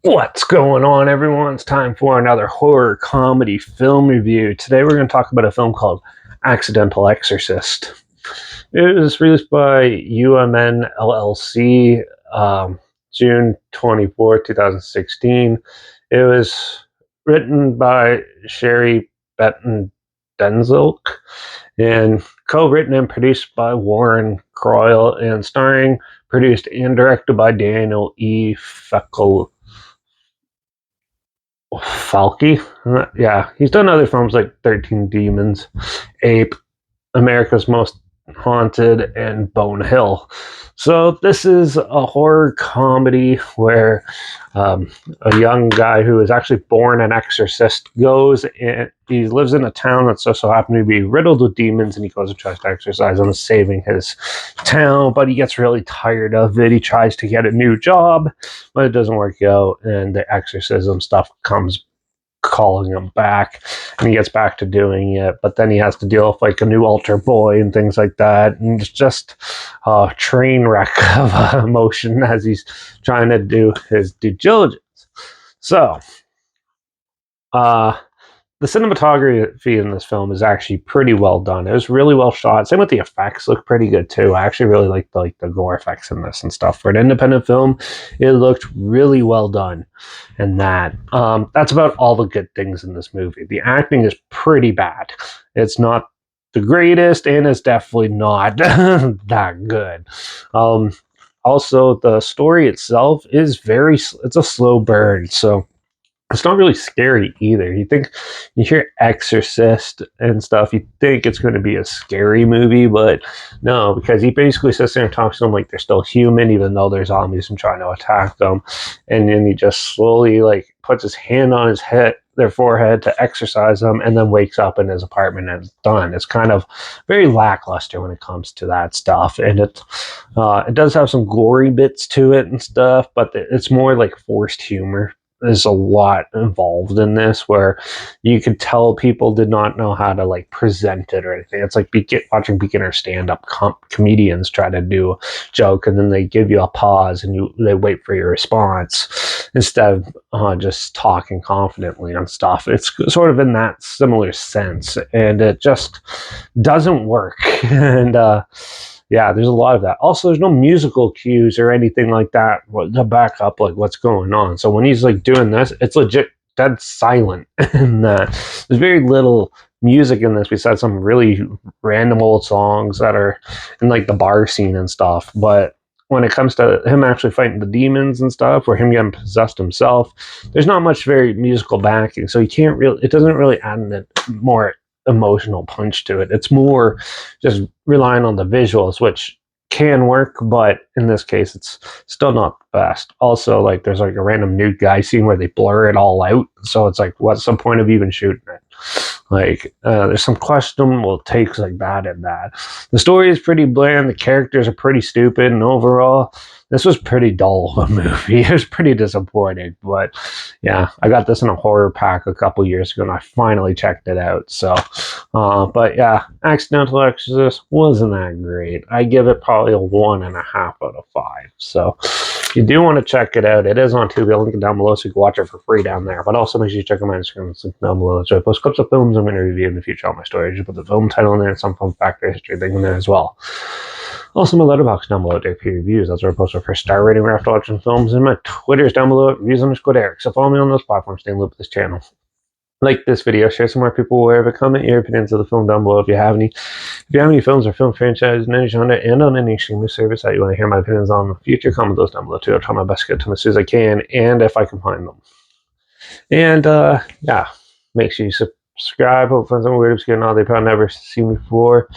What's going on, everyone? It's time for another horror comedy film review. Today we're going to talk about a film called Accidental Exorcist. It was released by UMN LLC June 24th, 2016. It was written by Sherry Benton Denzilk and co-written and produced by Warren Croyle and produced and directed by Daniel E. Falke. Yeah, he's done other films like 13 Demons, Ape, America's Most Haunted, and Bone Hill. So this is a horror comedy where a young guy who is actually born an exorcist goes and he lives in a town that's just so happened to be riddled with demons, and he goes and tries to exorcise them, saving his town, but he gets really tired of it. He tries to get a new job, but it doesn't work out, and the exorcism stuff comes calling him back, and he gets back to doing it, but then he has to deal with like a new altar boy and things like that, and it's just a train wreck of emotion as he's trying to do his due diligence. So the cinematography in this film is actually pretty well done. It was really well shot. Same with the effects, look pretty good too. I actually really like the gore effects in this and stuff. For an independent film, it looked really well done. And that's about all the good things in this movie. The acting is pretty bad. It's not the greatest, and it's definitely not that good. Also, the story itself is it's a slow burn, so it's not really scary either. You hear exorcist and stuff, you think it's going to be a scary movie, but no, because he basically sits there and talks to them like they're still human, even though there's zombies and trying to attack them. And then he just slowly like puts his hand on their forehead to exorcise them, and then wakes up in his apartment and it's done. It's kind of very lackluster when it comes to that stuff, and it does have some gory bits to it and stuff, but it's more like forced humor. There's a lot involved in this where you could tell people did not know how to like present it or anything. It's like watching beginner stand-up comedians try to do a joke, and then they give you a pause and they wait for your response instead of just talking confidently on stuff. It's sort of in that similar sense, and it just doesn't work. And yeah, there's a lot of that. Also, there's no musical cues or anything like that to back up like what's going on. So when he's like doing this, it's legit dead silent. And there's very little music in this besides some really random old songs that are in like the bar scene and stuff. But when it comes to him actually fighting the demons and stuff, or him getting possessed himself, there's not much very musical backing. So it doesn't really add a more emotional punch to it. It's more just relying on the visuals, which can work, but in this case it's still not the best. Also, like there's like a random nude guy scene where they blur it all out, so it's like, what's the point of even shooting it? Like there's some questionable takes like that in that. The story is pretty bland, the characters are pretty stupid, and overall this was pretty dull of a movie. It was pretty disappointing, but yeah, I got this in a horror pack a couple years ago and I finally checked it out. So but yeah, Accidental Exorcist wasn't that great. I give it probably a 1.5 out of 5. So you do want to check it out. It is on Tubi. I'll link it down below so you can watch it for free down there. But also make sure you check out my Instagram. It's linked down below. So I post clips of films I'm going to review in the future on my story. Just put the film title in there and some fun fact or history thing in there as well. Also, my Letterbox down below, Derek P Reviews. That's where I post my first star rating after watching films. And my Twitter is down below, reviews_Derek. So follow me on those platforms. Stay in loop with this channel. Like this video, share some more people aware of it. Comment your opinions of the film down below if you have any. If you have any films or film franchises in any genre and on any streaming service that you want to hear my opinions on in the future, comment those down below too. I'll try my best to get to them as soon as I can, and if I can find them. And yeah, make sure you subscribe. Hope find some weird, obscure, and all they've probably never seen before.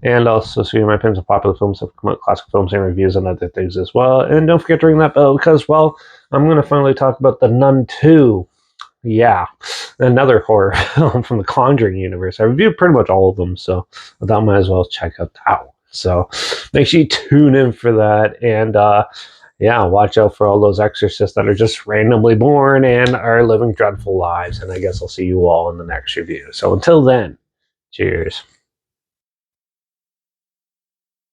And also see my opinions of popular films, classic films, and reviews and other things as well. And don't forget to ring that bell because, well, I'm going to finally talk about The Nun 2. Yeah, another horror film from the Conjuring universe. I reviewed pretty much all of them, so I thought I might as well check out that one. So make sure you tune in for that, and yeah, watch out for all those exorcists that are just randomly born and are living dreadful lives. And I guess I'll see you all in the next review. So until then, cheers.